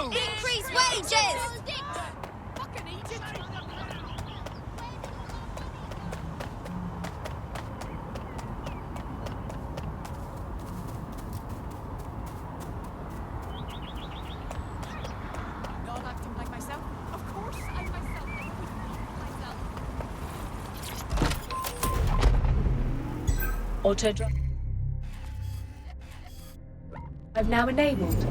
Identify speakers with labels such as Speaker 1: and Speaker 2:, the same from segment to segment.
Speaker 1: Increase wages!
Speaker 2: Not acting like myself? Of course I'm myself.
Speaker 3: Auto drive. I've now enabled.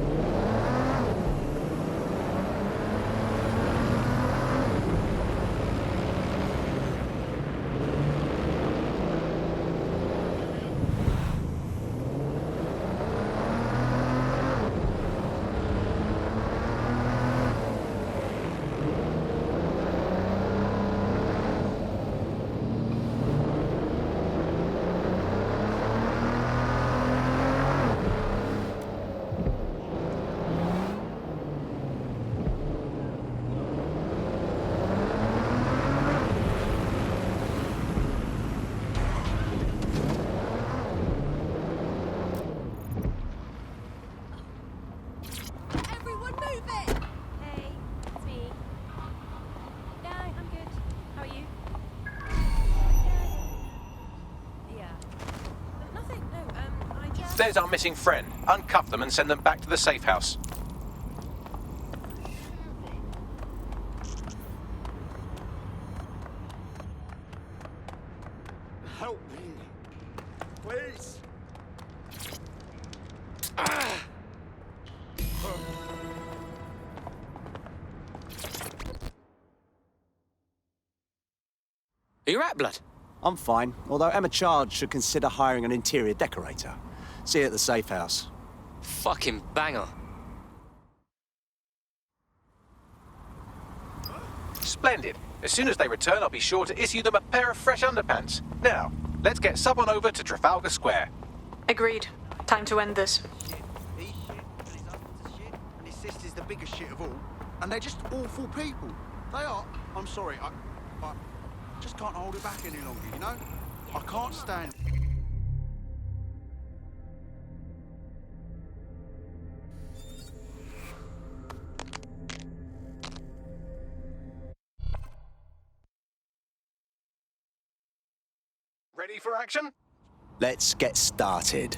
Speaker 1: Everyone move it!
Speaker 4: Hey, it's me. Yeah, I'm good. How are you? Yeah. Nothing, no, I just...
Speaker 5: There's our missing friend. Uncuff them and send them back to the safe house.
Speaker 6: Help me. Please.
Speaker 7: Are you at, blood?
Speaker 8: I'm fine, although Emma Child should consider hiring an interior decorator. See you at the safe house.
Speaker 7: Fucking banger.
Speaker 5: Splendid. As soon as they return, I'll be sure to issue them a pair of fresh underpants. Now, let's get Sub on over to Trafalgar Square.
Speaker 9: Agreed. Time to end this.
Speaker 6: He's shit, and his husband's a shit, and his sister's the biggest shit of all. And they're just awful people. They are. I'm sorry, I just can't hold it back any longer, you know? I can't stand...
Speaker 5: Ready for action?
Speaker 8: Let's get started.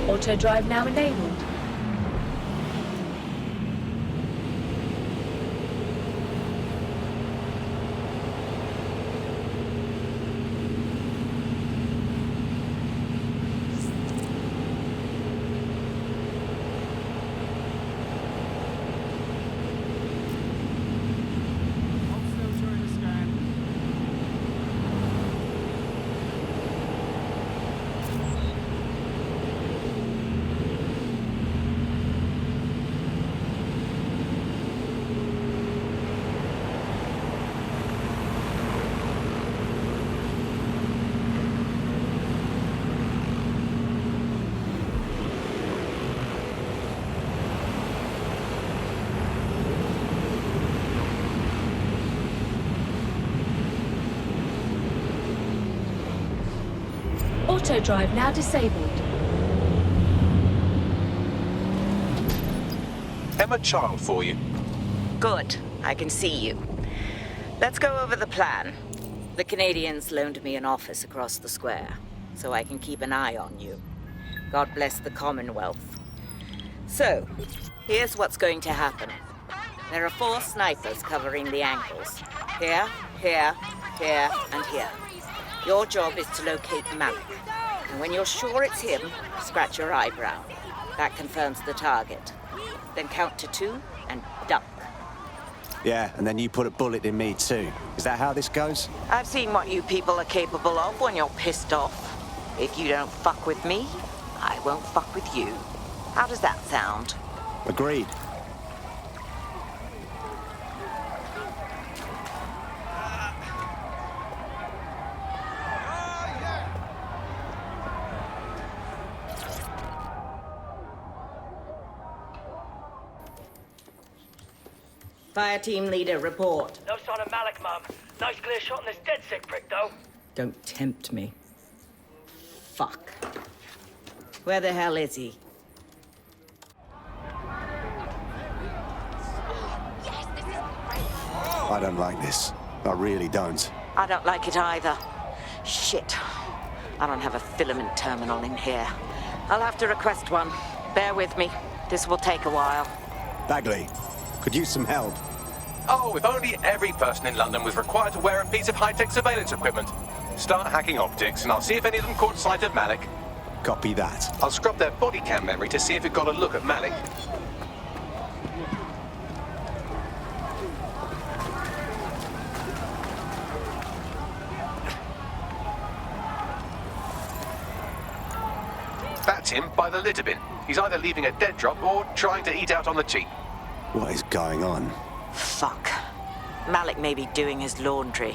Speaker 3: Auto drive now enabled. Auto drive now disabled.
Speaker 5: Emma Child for you.
Speaker 10: Good. I can see you. Let's go over the plan. The Canadians loaned me an office across the square, so I can keep an eye on you. God bless the Commonwealth. So, here's what's going to happen. There are 4 snipers covering the angles. Here, here, here, and here. Your job is to locate Malik. And when you're sure it's him, scratch your eyebrow. That confirms the target. Then count to 2 and duck.
Speaker 8: Yeah, and then you put a bullet in me too. Is that how this goes?
Speaker 10: I've seen what you people are capable of when you're pissed off. If you don't fuck with me, I won't fuck with you. How does that sound?
Speaker 8: Agreed.
Speaker 10: Fire team leader, report.
Speaker 11: No sign of Malik, Mum. Nice clear shot on this dead sick prick, though.
Speaker 10: Don't tempt me. Fuck. Where the hell is he?
Speaker 8: I don't like this. I really don't.
Speaker 10: I don't like it either. Shit. I don't have a filament terminal in here. I'll have to request one. Bear with me. This will take a while.
Speaker 8: Bagley, could use some help.
Speaker 5: Oh, if only every person in London was required to wear a piece of high-tech surveillance equipment. Start hacking optics, and I'll see if any of them caught sight of Malik.
Speaker 8: Copy that.
Speaker 5: I'll scrub their body cam memory to see if it got a look at Malik. That's him by the litter bin. He's either leaving a dead drop or trying to eat out on the cheap.
Speaker 8: What is going on?
Speaker 10: Fuck. Malik may be doing his laundry.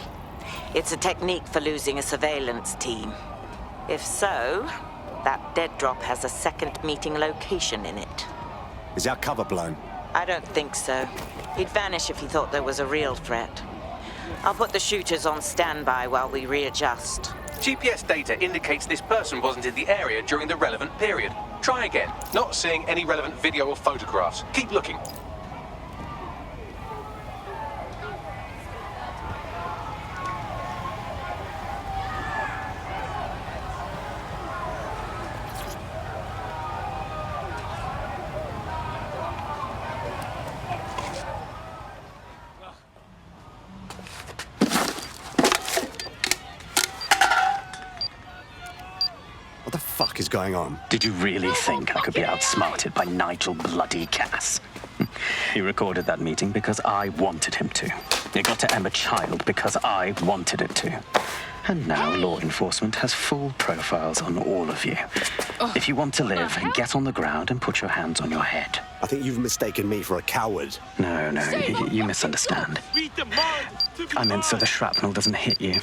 Speaker 10: It's a technique for losing a surveillance team. If so, that dead drop has a second meeting location in it.
Speaker 8: Is our cover blown?
Speaker 10: I don't think so. He'd vanish if he thought there was a real threat. I'll put the shooters on standby while we readjust.
Speaker 5: GPS data indicates this person wasn't in the area during the relevant period. Try again. Not seeing any relevant video or photographs. Keep looking.
Speaker 8: What the fuck is going on?
Speaker 12: Did you really think I could be outsmarted by Nigel bloody Cass? He recorded that meeting because I wanted him to. It got to Emma Child because I wanted it to. And now law enforcement has full profiles on all of you. If you want to live, get on the ground and put your hands on your head.
Speaker 8: I think you've mistaken me for a coward.
Speaker 12: No, you misunderstand. I meant so the shrapnel doesn't hit you.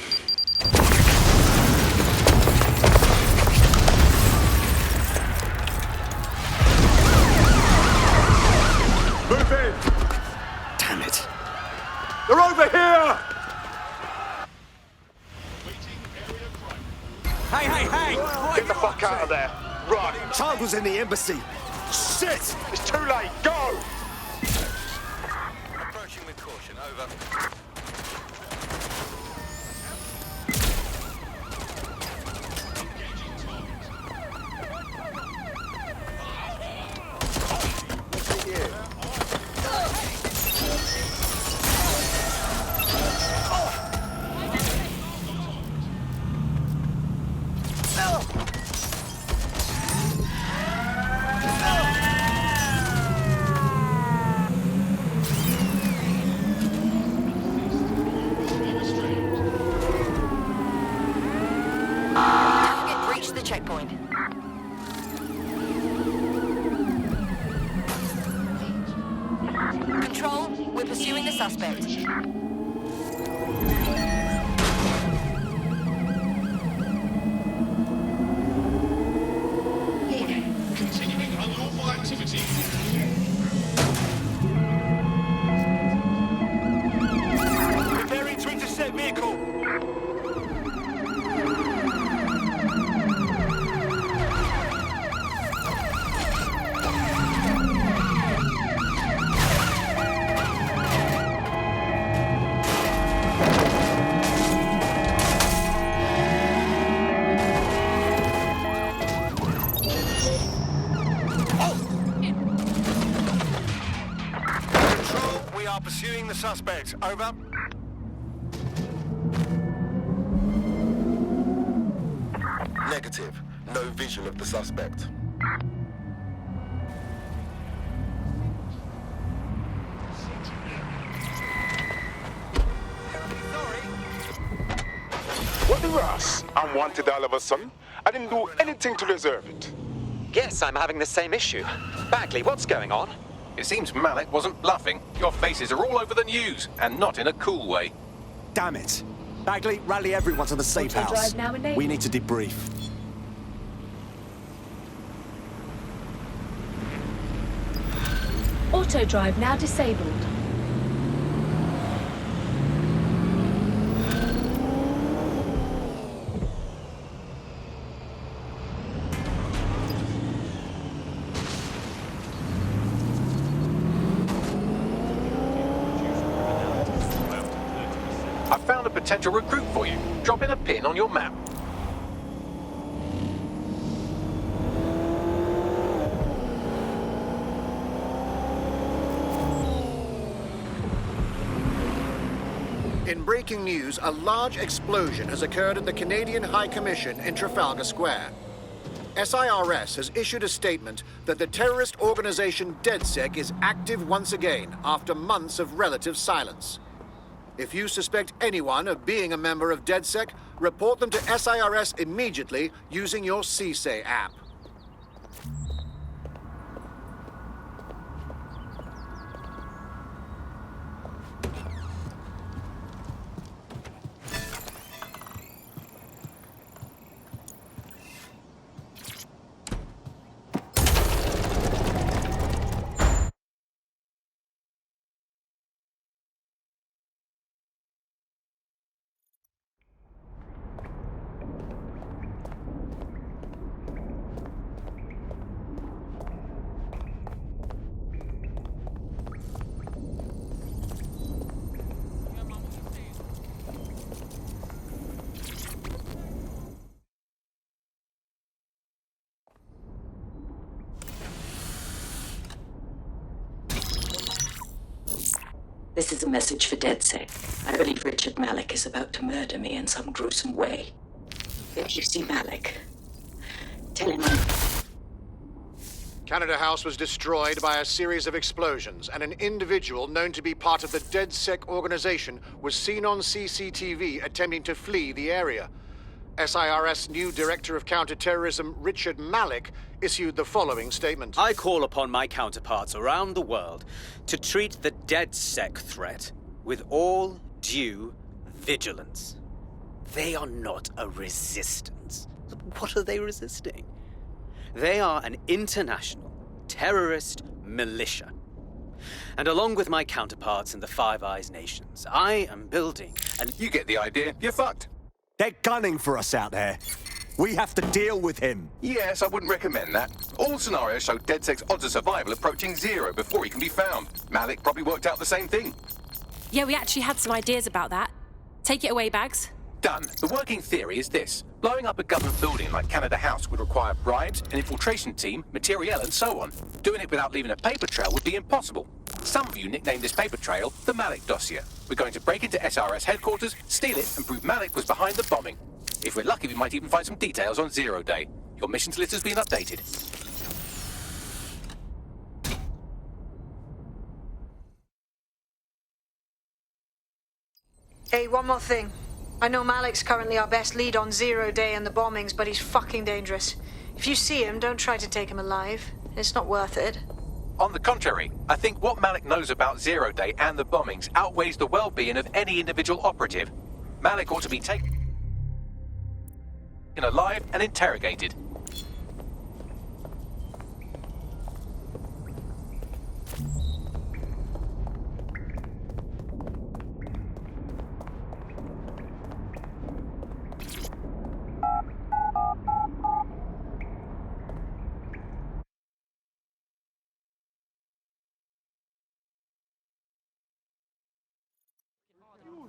Speaker 6: Move in! Damn it. They're over here! Hey! Get the fuck out of there. Run.
Speaker 8: Child was in the embassy.
Speaker 6: Shit! It's too late. Go!
Speaker 11: Approaching with caution, over.
Speaker 1: Target breached the checkpoint. Control, we're pursuing the suspect.
Speaker 13: Continuing unlawful activity.
Speaker 6: Preparing to intercept vehicle. Control, we are pursuing the suspect. Over.
Speaker 13: Negative. No vision of the suspect.
Speaker 14: Ross, I'm wanted all of a sudden. I didn't do anything to deserve it.
Speaker 15: Yes, I'm having the same issue. Bagley, what's going on?
Speaker 5: It seems Malik wasn't bluffing. Your faces are all over the news, and not in a cool way.
Speaker 8: Damn it. Bagley, rally everyone to the safe
Speaker 3: Auto
Speaker 8: house.
Speaker 3: drive now enabled.
Speaker 8: We need to debrief.
Speaker 3: Auto drive now disabled.
Speaker 5: I found a potential recruit for you. Drop in a pin on your map.
Speaker 16: In breaking news, a large explosion has occurred at the Canadian High Commission in Trafalgar Square. SIRS has issued a statement that the terrorist organization DedSec is active once again after months of relative silence. If you suspect anyone of being a member of DedSec, report them to SIRS immediately using your CSAY app.
Speaker 17: This is a message for DedSec. I believe Richard Malik is about to murder me in some gruesome way. If you see Malik, tell him I'm...
Speaker 16: Canada House was destroyed by a series of explosions, and an individual known to be part of the DedSec organization was seen on CCTV attempting to flee the area. SIRS new Director of Counterterrorism, Richard Malik, issued the following statement.
Speaker 18: I call upon my counterparts around the world to treat the DedSec threat with all due vigilance. They are not a resistance. What are they resisting? They are an international terrorist militia. And along with my counterparts in the Five Eyes nations, I am building an...
Speaker 5: You get the idea. You're fucked.
Speaker 8: They're gunning for us out there. We have to deal with him.
Speaker 5: Yes, I wouldn't recommend that. All scenarios show DedSec's odds of survival approaching zero before he can be found. Malik probably worked out the same thing.
Speaker 4: Yeah, we actually had some ideas about that. Take it away, Bags.
Speaker 5: Done. The working theory is this. Blowing up a government building like Canada House would require bribes, an infiltration team, materiel, and so on. Doing it without leaving a paper trail would be impossible. Some of you nicknamed this paper trail the Malik dossier. We're going to break into SRS headquarters, steal it, and prove Malik was behind the bombing. If we're lucky, we might even find some details on Zero Day. Your missions list has been updated.
Speaker 9: Hey, one more thing. I know Malik's currently our best lead on Zero Day and the bombings, but he's fucking dangerous. If you see him, don't try to take him alive. It's not worth it.
Speaker 5: On the contrary, I think what Malik knows about Zero Day and the bombings outweighs the well-being of any individual operative. Malik ought to be taken alive and interrogated.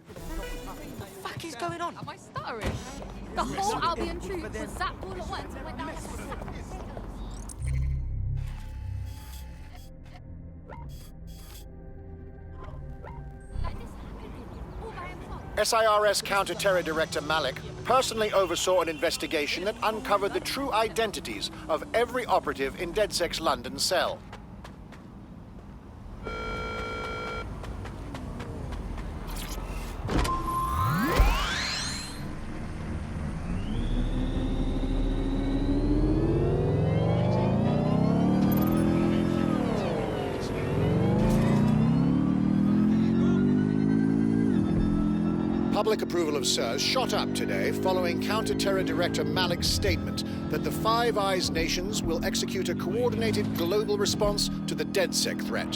Speaker 2: What the fuck is going on? Am I stuttering? The whole Albion troop was zapped all at once and went down.
Speaker 16: SIRS Counter-Terror Director Malik personally oversaw an investigation that uncovered the true identities of every operative in DedSec's London cell. public approval of SIRS shot up today following Counter-Terror Director Malik's statement that the Five Eyes nations will execute a coordinated global response to the DedSec threat.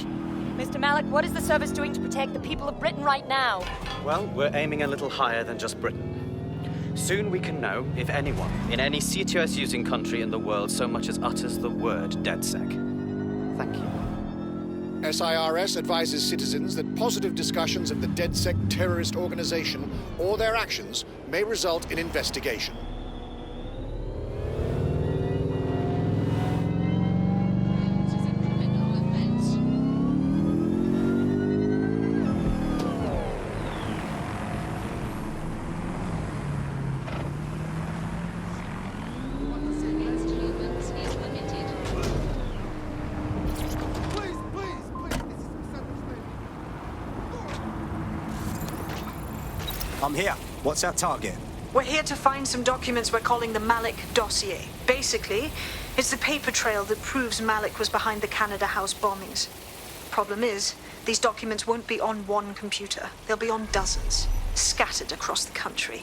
Speaker 4: Mr. Malik, what is the service doing to protect the people of Britain right now?
Speaker 18: Well, we're aiming a little higher than just Britain. Soon we can know if anyone in any CTOS-using country in the world so much as utters the word DedSec. Thank you.
Speaker 16: SIRS advises citizens that positive discussions of the DedSec terrorist organization or their actions may result in investigation.
Speaker 8: I'm here. What's our target?
Speaker 9: We're here to find some documents we're calling the Malik dossier. Basically, it's the paper trail that proves Malik was behind the Canada House bombings. Problem is, these documents won't be on one computer. They'll be on dozens, scattered across the country.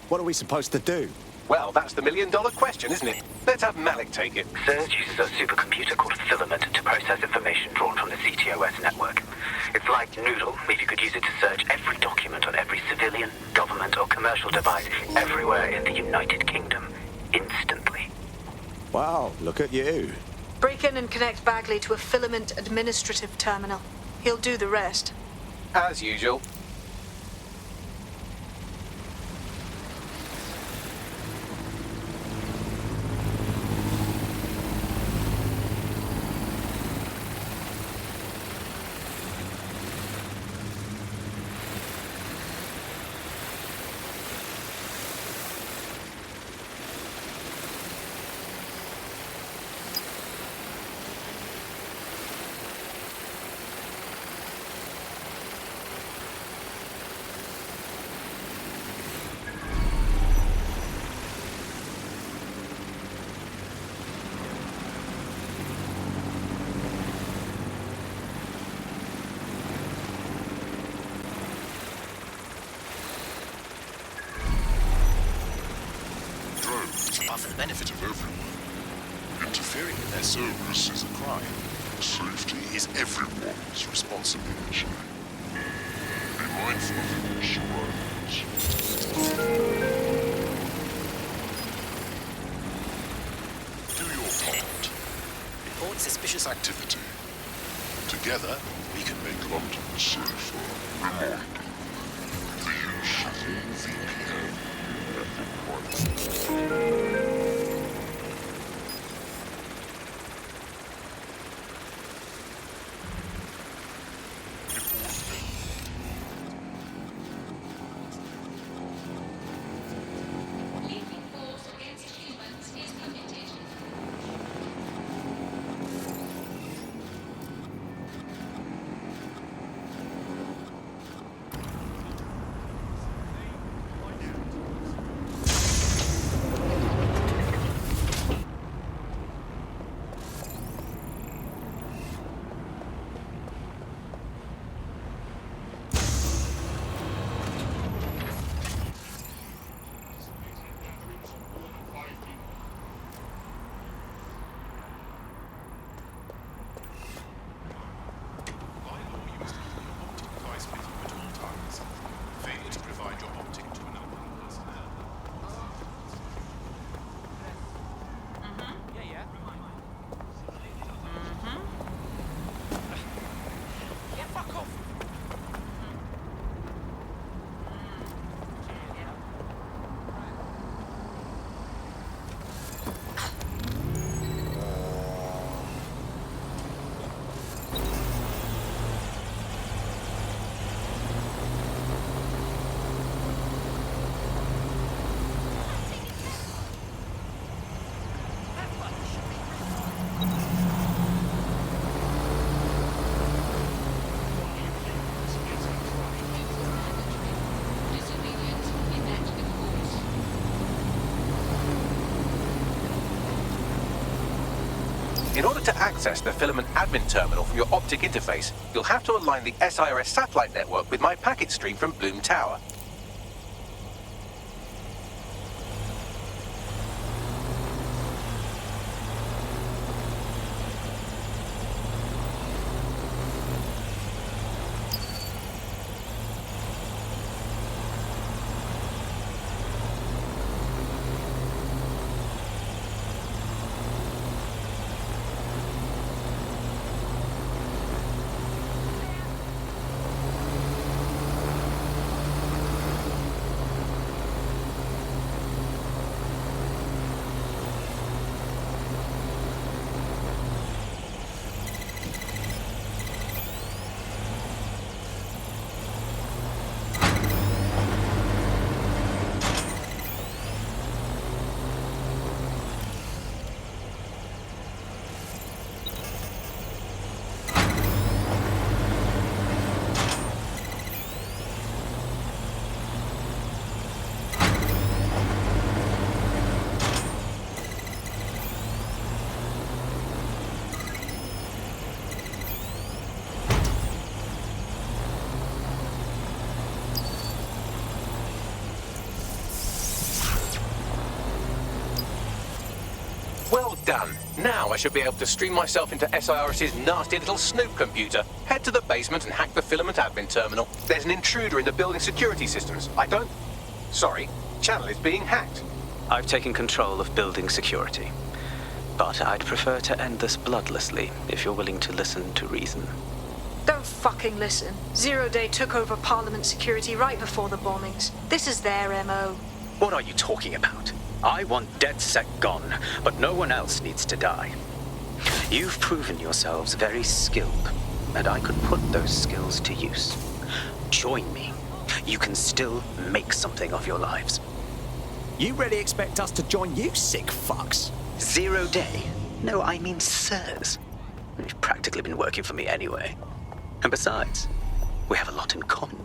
Speaker 8: What are we supposed to do?
Speaker 5: Well, that's the million-dollar question, isn't it? Let's have Malik take it.
Speaker 19: SIRS uses a supercomputer called Filament to process information drawn from the CTOS network. It's like Noodle, if you could use it to search every document on every civilian, government, or commercial device everywhere in the United Kingdom, instantly.
Speaker 8: Wow, look at you.
Speaker 9: Break in and connect Bagley to a Filament administrative terminal. He'll do the rest.
Speaker 5: As usual.
Speaker 13: For the benefit of everyone. Interfering in their service is a crime. Safety is everyone's responsibility. Be mindful of your surroundings. Do your part. Report suspicious activity. Together, we can make London safer. Reminder. The use of all VPN.
Speaker 5: In order to access the Filament admin terminal from your optic interface, you'll have to align the SIRS satellite network with my packet stream from Bloom Tower. Well done. Now I should be able to stream myself into SIRS's nasty little snoop computer, head to the basement and hack the filament admin terminal. There's an intruder in the building security systems. Sorry, channel is being hacked.
Speaker 12: I've taken control of building security. But I'd prefer to end this bloodlessly, if you're willing to listen to reason.
Speaker 9: Don't fucking listen. Zero Day took over Parliament security right before the bombings. This is their MO.
Speaker 12: What are you talking about? I want DedSec gone, but no one else needs to die. You've proven yourselves very skilled, and I could put those skills to use. Join me. You can still make something of your lives.
Speaker 8: You really expect us to join you, sick fucks?
Speaker 12: 0 Day? No, I mean sirs. You've practically been working for me anyway. And besides, we have a lot in common.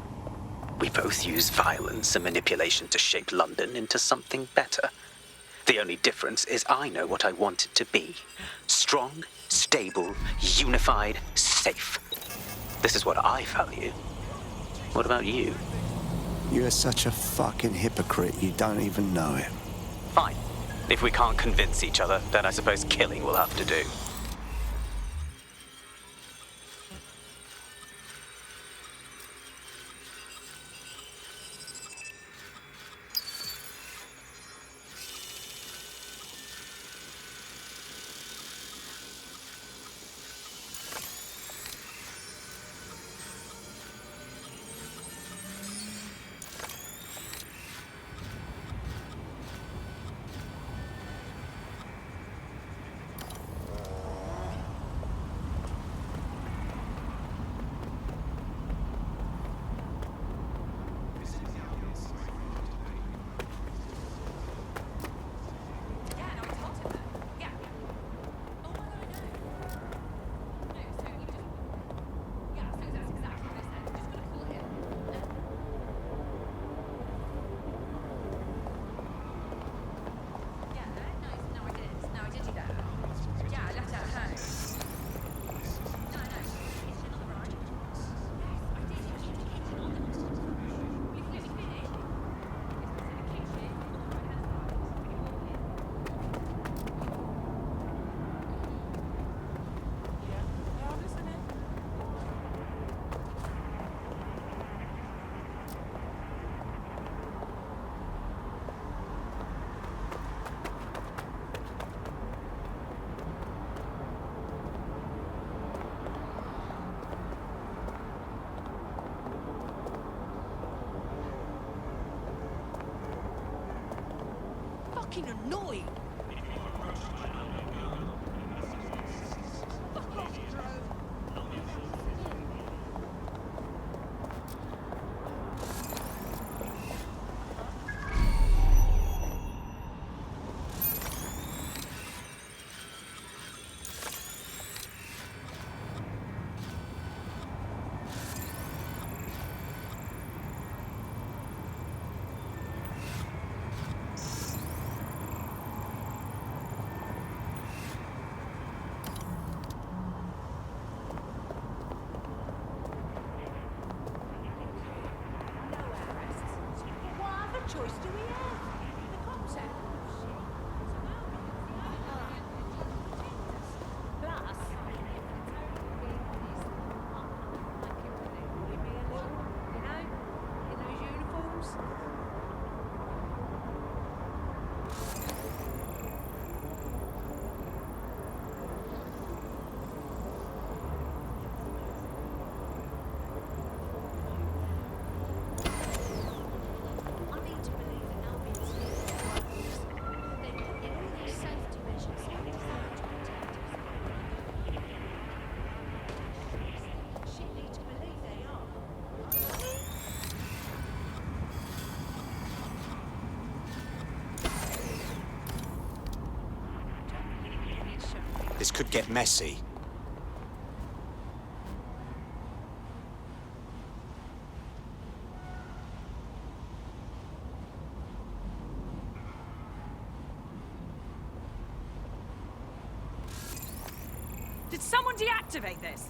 Speaker 12: We both use violence and manipulation to shape London into something better. The only difference is I know what I want it to be. Strong, stable, unified, safe. This is what I value. What about you?
Speaker 8: You're such a fucking hypocrite, you don't even know it.
Speaker 12: Fine. If we can't convince each other, then I suppose killing will have to do.
Speaker 2: Fucking annoying. Fuck off, drone. Choice do we have? The cops have. Plus, you know, in those uniforms.
Speaker 8: This could get messy.
Speaker 2: Did someone deactivate this?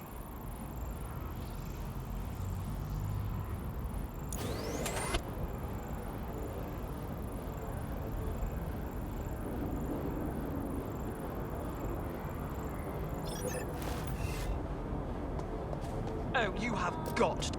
Speaker 6: Oh, you have got.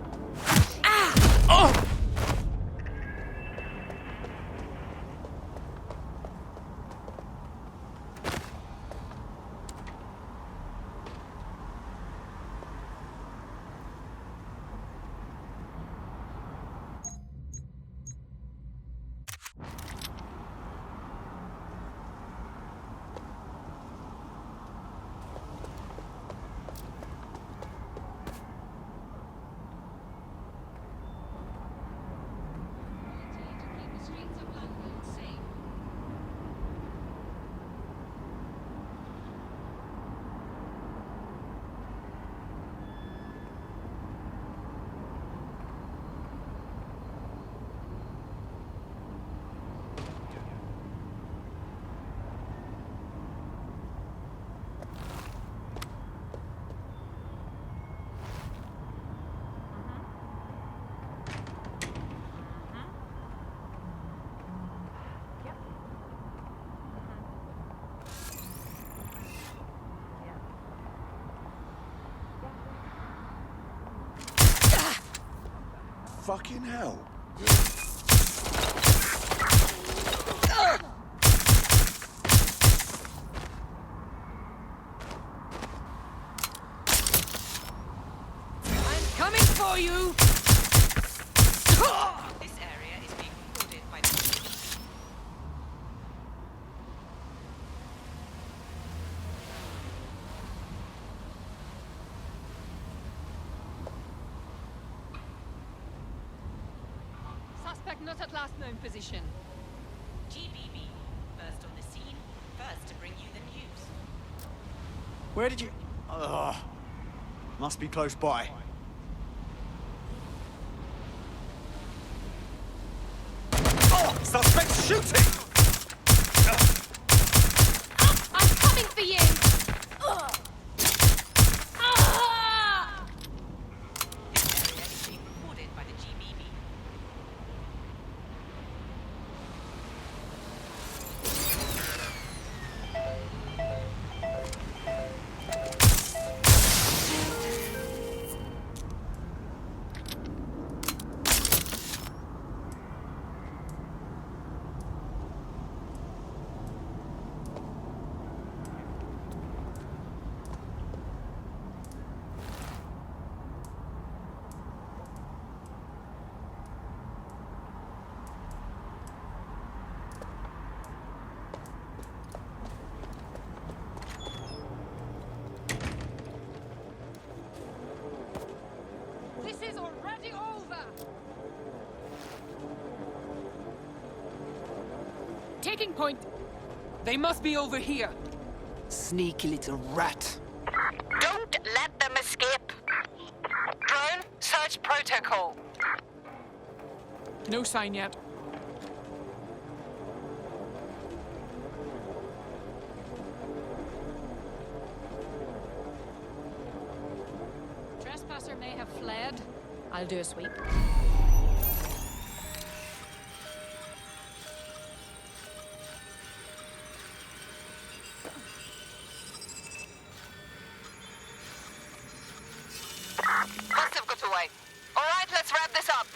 Speaker 6: Fucking hell.
Speaker 2: I'm coming for you!
Speaker 10: This area is being recorded by the...
Speaker 2: Suspect not at last known position.
Speaker 10: GBB, first on the scene, first to bring you the news.
Speaker 6: Where did you... must be close by. Oh! Suspect's shooting!
Speaker 2: I'm coming for you!
Speaker 10: This area is being recorded by the GBB.
Speaker 2: This is already over! Taking point. They must be over here.
Speaker 6: Sneaky little rat.
Speaker 1: Don't let them escape. Drone, search protocol.
Speaker 2: No sign yet. Trespasser may have fled. I'll do a sweep.
Speaker 1: Must have got away. All right, let's wrap this up.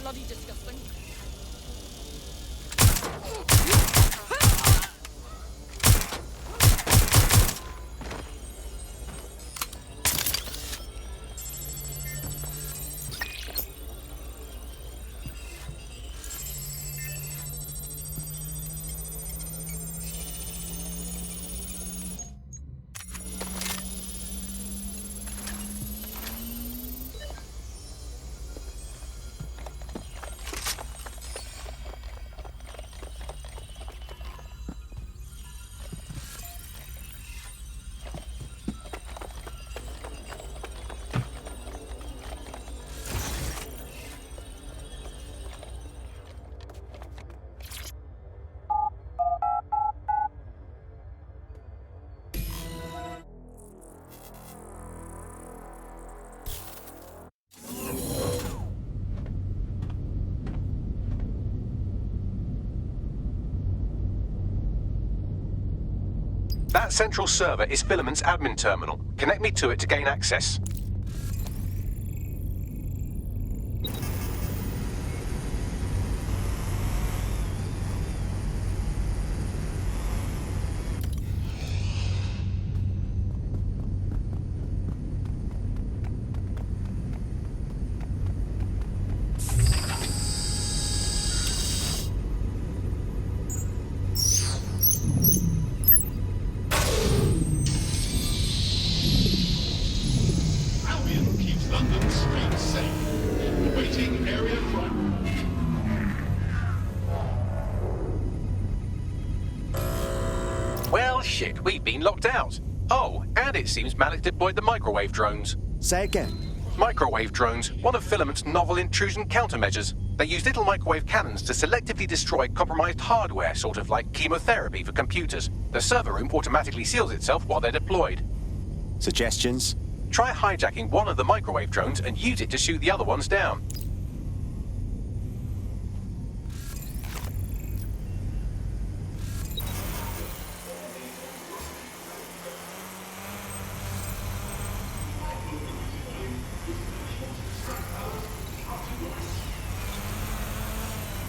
Speaker 2: Bloody disgusting.
Speaker 5: That central server is Filament's admin terminal. Connect me to it to gain access.
Speaker 13: Albion keeps London streets safe. Awaiting area crime.
Speaker 5: Well, shit, we've been locked out. Oh, and it seems Malik deployed the microwave drones.
Speaker 8: Say again.
Speaker 5: Microwave drones, one of Filament's novel intrusion countermeasures. They use little microwave cannons to selectively destroy compromised hardware, sort of like chemotherapy for computers. The server room automatically seals itself while they're deployed.
Speaker 8: Suggestions?
Speaker 5: Try hijacking one of the microwave drones and use it to shoot the other ones down.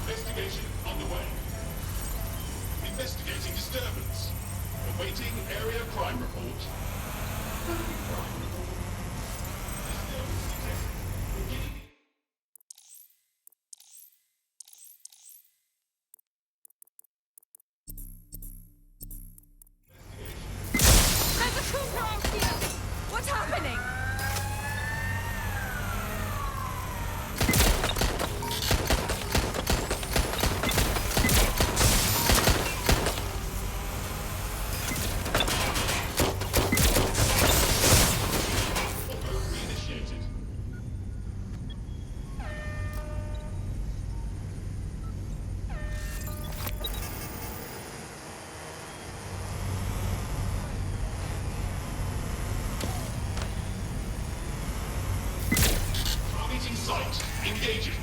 Speaker 13: Investigation underway. Investigating disturbance. Awaiting area crime report.
Speaker 2: There's a trooper out here! What's happening?
Speaker 13: Reinitiated. Targeting site. Engaging.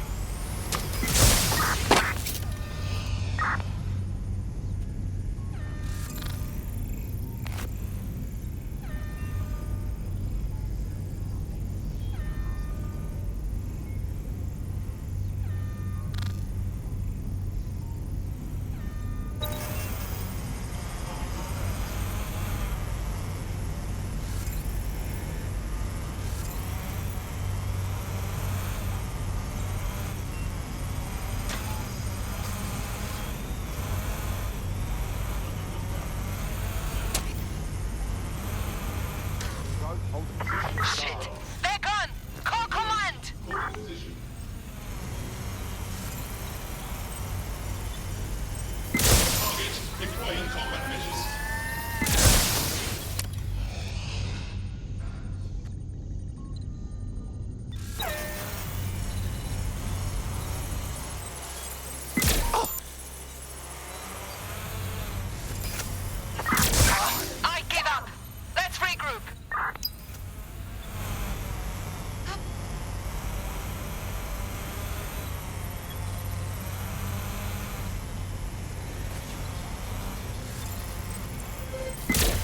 Speaker 1: Shit! They're gone! Call command!
Speaker 13: Target deploying combat measures.
Speaker 1: I give up! Let's regroup!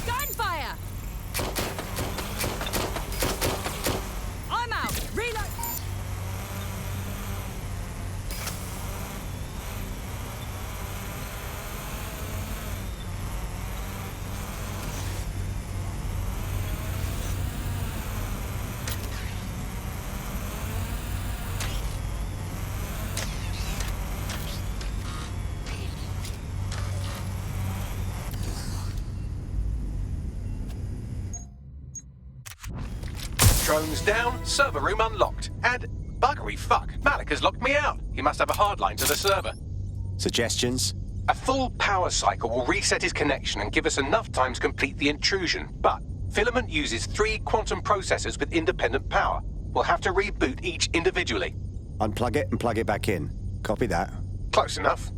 Speaker 2: Gunfire! I'm out! Reload!
Speaker 5: Drones down, server room unlocked. And buggery fuck, Malik has locked me out. He must have a hard line to the server.
Speaker 8: Suggestions?
Speaker 5: A full power cycle will reset his connection and give us enough time to complete the intrusion. But Filament uses 3 quantum processors with independent power. We'll have to reboot each individually.
Speaker 8: Unplug it and plug it back in. Copy that.
Speaker 5: Close enough.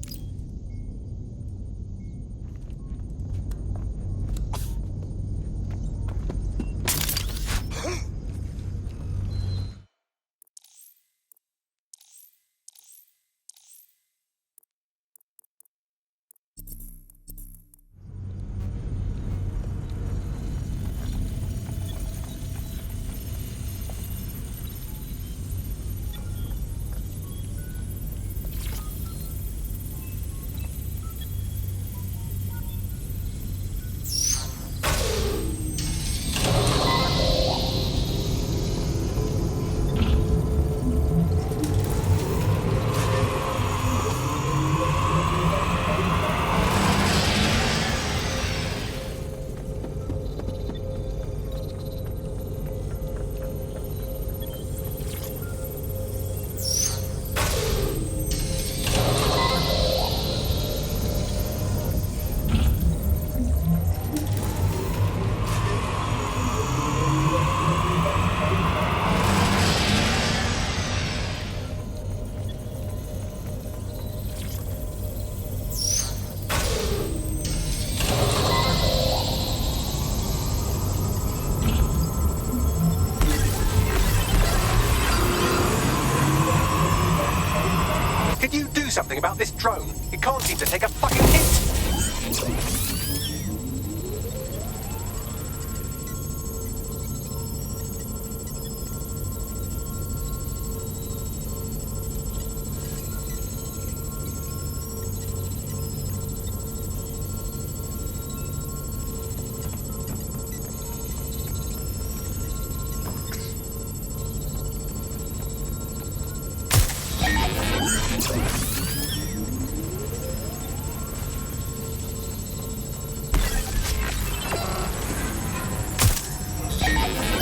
Speaker 5: about this drone. It can't seem to take a fucking hit!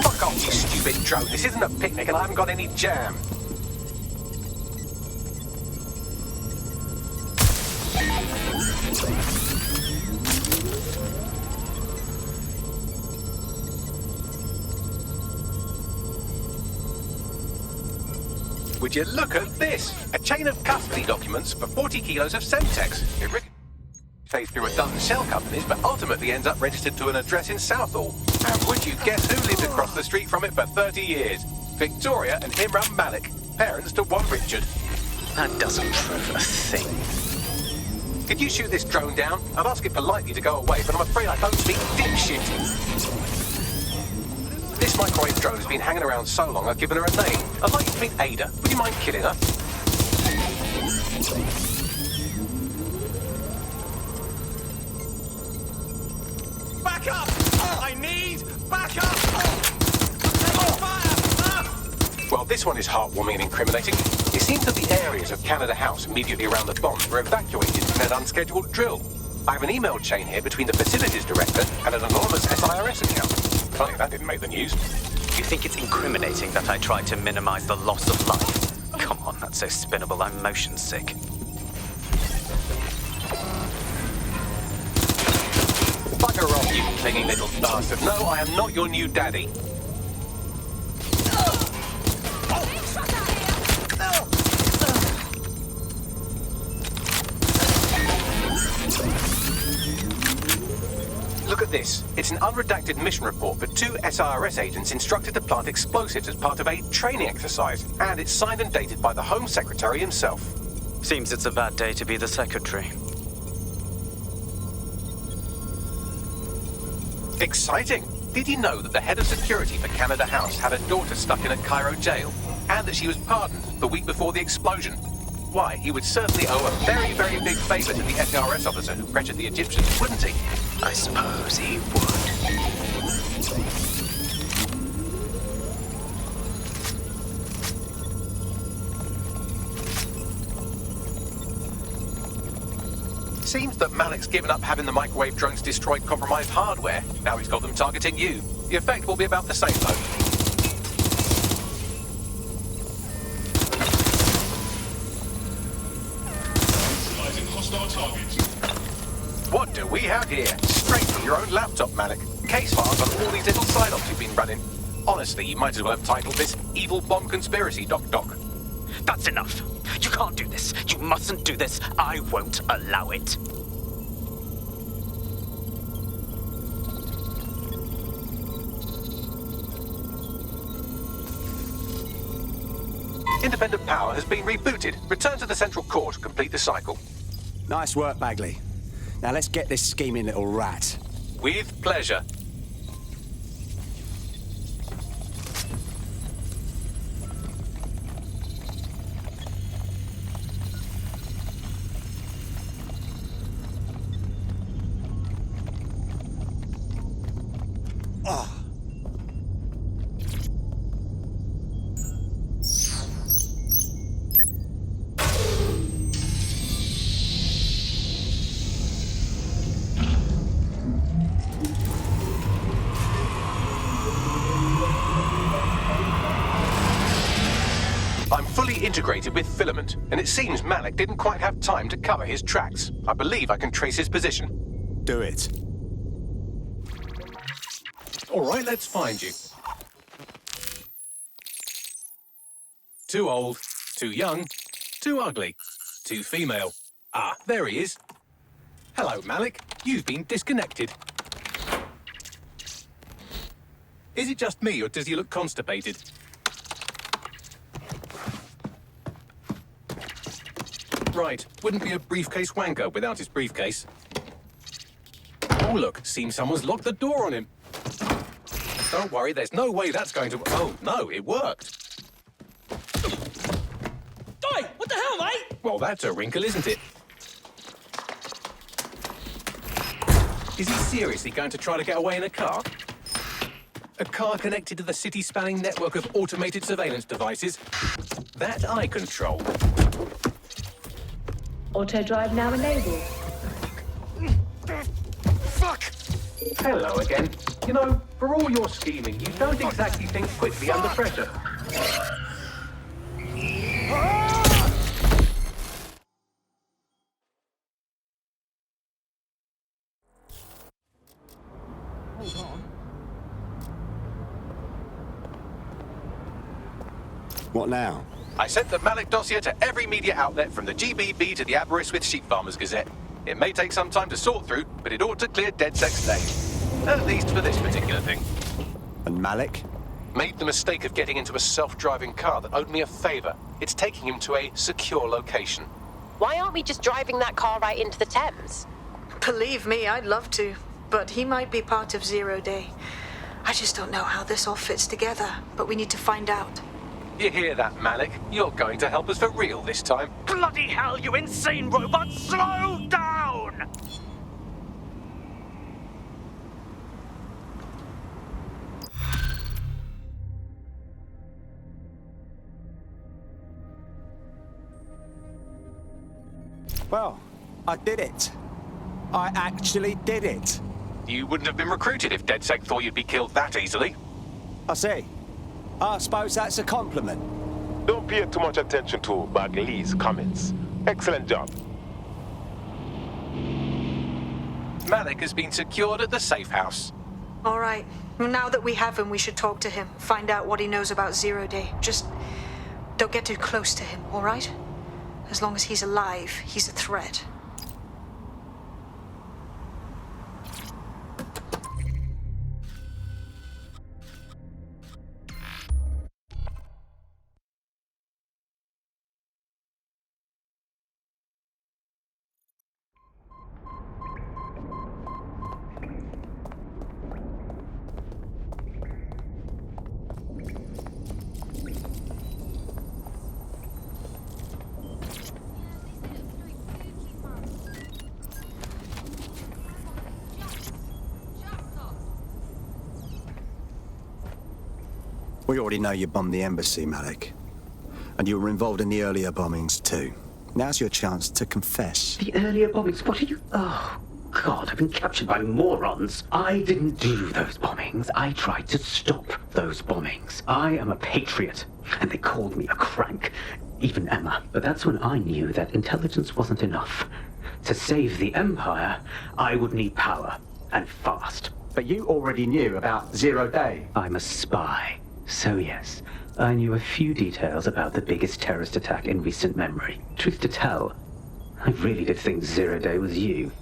Speaker 5: Fuck off, you stupid drone. This isn't a picnic and I haven't got any jam. Would you look at this? A chain of custody documents for 40 kilos of Semtex. It pays through a dozen shell companies, but ultimately ends up registered to an address in Southall. And would you guess who lived across the street from it for 30 years? Victoria and Imran Malik, parents to one Richard.
Speaker 12: That doesn't prove a thing.
Speaker 5: Could you shoot this drone down? I'd ask it politely to go away, but I'm afraid I don't speak dipshit. This microwave drone has been hanging around so long I've given her a name. I'd like you to meet Ada. Would you mind killing her?
Speaker 20: Back up! I need backup! Taking fire!
Speaker 5: Well, this one is heartwarming and incriminating. It seems that the areas of Canada House immediately around the bomb were evacuated in an unscheduled drill. I have an email chain here between the facilities director and an anonymous SIRS account. Funny, that didn't make the news.
Speaker 12: You think it's incriminating that I tried to minimize the loss of life? Come on, that's so spinnable, I'm motion sick.
Speaker 5: Bugger off, you clinging little bastard. No, I am not your new daddy. Look at this. It's an unredacted mission report for 2 SIRS agents instructed to plant explosives as part of a training exercise. And it's signed and dated by the Home Secretary himself.
Speaker 12: Seems it's a bad day to be the secretary.
Speaker 5: Exciting! Did you know that the head of security for Canada House had a daughter stuck in a Cairo jail? And that she was pardoned the week before the explosion? Why, he would certainly owe a very, very big favor to the SIRS officer who pressured the Egyptians, wouldn't he?
Speaker 12: I suppose he would.
Speaker 5: Seems that Malik's given up having the microwave drones destroy compromised hardware. Now he's got them targeting you. The effect will be about the same, though. What do we have here? Straight from your own laptop, Malik. Case files on all these little side-ops you've been running. Honestly, you might as well have titled this Evil Bomb Conspiracy, Doc.
Speaker 12: That's enough. You can't do this. You mustn't do this. I won't allow it.
Speaker 5: Independent power has been rebooted. Return to the central core to complete the cycle.
Speaker 8: Nice work, Bagley. Now let's get this scheming little rat.
Speaker 5: With pleasure. Integrated with Filament, and it seems Malik didn't quite have time to cover his tracks. I believe I can trace his position.
Speaker 8: Do it.
Speaker 5: All right, let's find you. Too old, too young, too ugly, too female. Ah, there he is. Hello, Malik. You've been disconnected. Is it just me, or does he look constipated? right. Wouldn't be a briefcase wanker without his briefcase. Oh, look. Seems someone's locked the door on him. Don't worry, there's no way that's going to... Oh, no, it worked.
Speaker 20: Oi! What the hell, mate?
Speaker 5: Well, that's a wrinkle, isn't it? Is he seriously going to try to get away in a car? A car connected to the city-spanning network of automated surveillance devices? That I control.
Speaker 3: Auto drive now enabled.
Speaker 5: Fuck! Hello again. You know, for all your scheming, you don't exactly think quickly under pressure.
Speaker 20: Hold on.
Speaker 8: What now?
Speaker 5: I sent the Malik dossier to every media outlet from the GBB to the Aberystwyth Sheep Farmers Gazette. It may take some time to sort through, but it ought to clear DedSec's name. At least for this particular thing.
Speaker 8: And Malik?
Speaker 5: Made the mistake of getting into a self-driving car that owed me a favor. It's taking him to a secure location.
Speaker 1: Why aren't we just driving that car right into the Thames?
Speaker 9: Believe me, I'd love to, but he might be part of Zero Day. I just don't know how this all fits together, but we need to find out.
Speaker 5: You hear that, Malik? You're going to help us for real this time.
Speaker 11: Bloody hell, you insane robot! Slow down!
Speaker 8: Well, I did it. I actually did it.
Speaker 5: You wouldn't have been recruited if DedSec thought you'd be killed that easily.
Speaker 8: I see. I suppose that's a compliment.
Speaker 14: Don't pay too much attention to Bagley's comments. Excellent job.
Speaker 5: Malik has been secured at the safe house.
Speaker 9: All right. Now that we have him, we should talk to him, find out what he knows about Zero Day. Just don't get too close to him, all right? As long as he's alive, he's a threat.
Speaker 8: We already know you bombed the embassy, Malik. And you were involved in the earlier bombings, too. Now's your chance to confess.
Speaker 12: The earlier bombings? What are you... Oh, God, I've been captured by morons. I didn't do those bombings. I tried to stop those bombings. I am a patriot, and they called me a crank. Even Emma. But that's when I knew that intelligence wasn't enough. To save the Empire, I would need power, and fast.
Speaker 8: But you already knew about Zero Day.
Speaker 12: I'm a spy. So yes, I knew a few details about the biggest terrorist attack in recent memory. Truth to tell, I really did think Zero Day was you.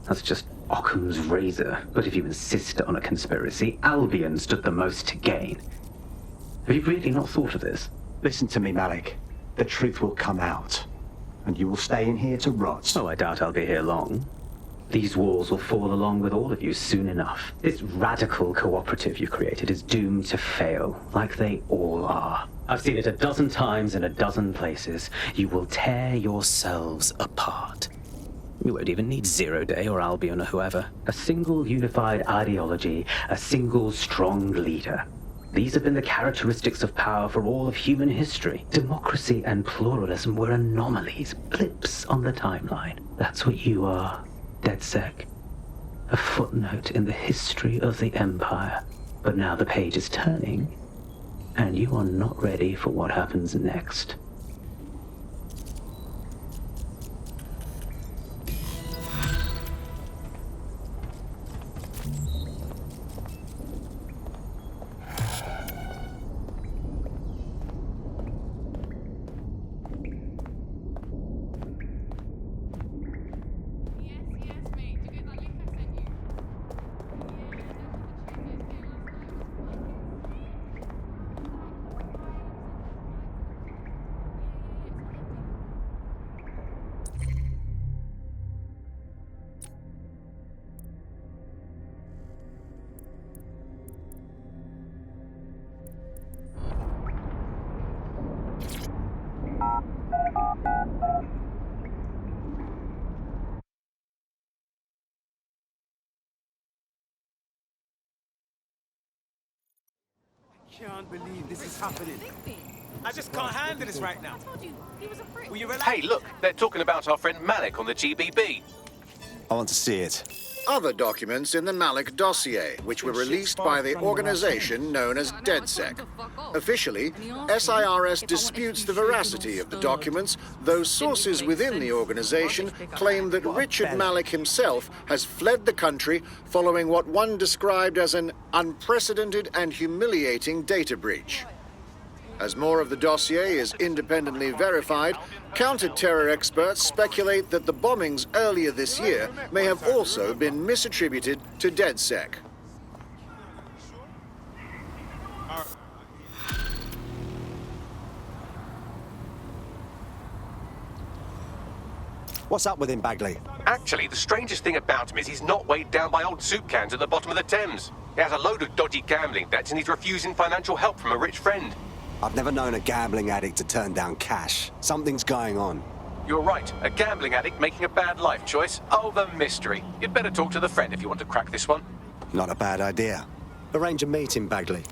Speaker 12: That's just Occam's razor. But if you insist on a conspiracy, Albion stood the most to gain. Have you really not thought of this?
Speaker 8: Listen to me, Malik. The truth will come out. And you will stay in here to rot.
Speaker 12: Oh, I doubt I'll be here long. These walls will fall along with all of you soon enough. This radical cooperative you created is doomed to fail, like they all are. I've seen it a dozen times in a dozen places. You will tear yourselves apart. You won't even need Zero Day or Albion or whoever. A single unified ideology, a single strong leader. These have been the characteristics of power for all of human history. Democracy and pluralism were anomalies, blips on the timeline. That's what you are. DedSec, a footnote in the history of the Empire. But now the page is turning, and you are not ready for what happens next.
Speaker 6: can't believe this is happening.
Speaker 18: I just can't handle this right now.
Speaker 2: I told you, he was a prick.
Speaker 18: Will you relax?
Speaker 5: Hey, look, they're talking about our friend Malik on the GBB.
Speaker 8: I want to see it.
Speaker 16: Other documents in the Malik dossier, which were released by the organization known as DedSec. Officially, SIRS disputes the veracity of the documents, though sources within the organization claim that Richard Malik himself has fled the country following what one described as an unprecedented and humiliating data breach. As more of the dossier is independently verified, counter-terror experts speculate that the bombings earlier this year may have also been misattributed to DedSec.
Speaker 8: What's up with him, Bagley?
Speaker 5: Actually, the strangest thing about him is he's not weighed down by old soup cans at the bottom of the Thames. He has a load of dodgy gambling debts and he's refusing financial help from a rich friend.
Speaker 8: I've never known a gambling addict to turn down cash. Something's going on.
Speaker 5: You're right, a gambling addict making a bad life choice. Oh, the mystery. You'd better talk to the friend if you want to crack this one.
Speaker 8: Not a bad idea. Arrange a meeting, Bagley.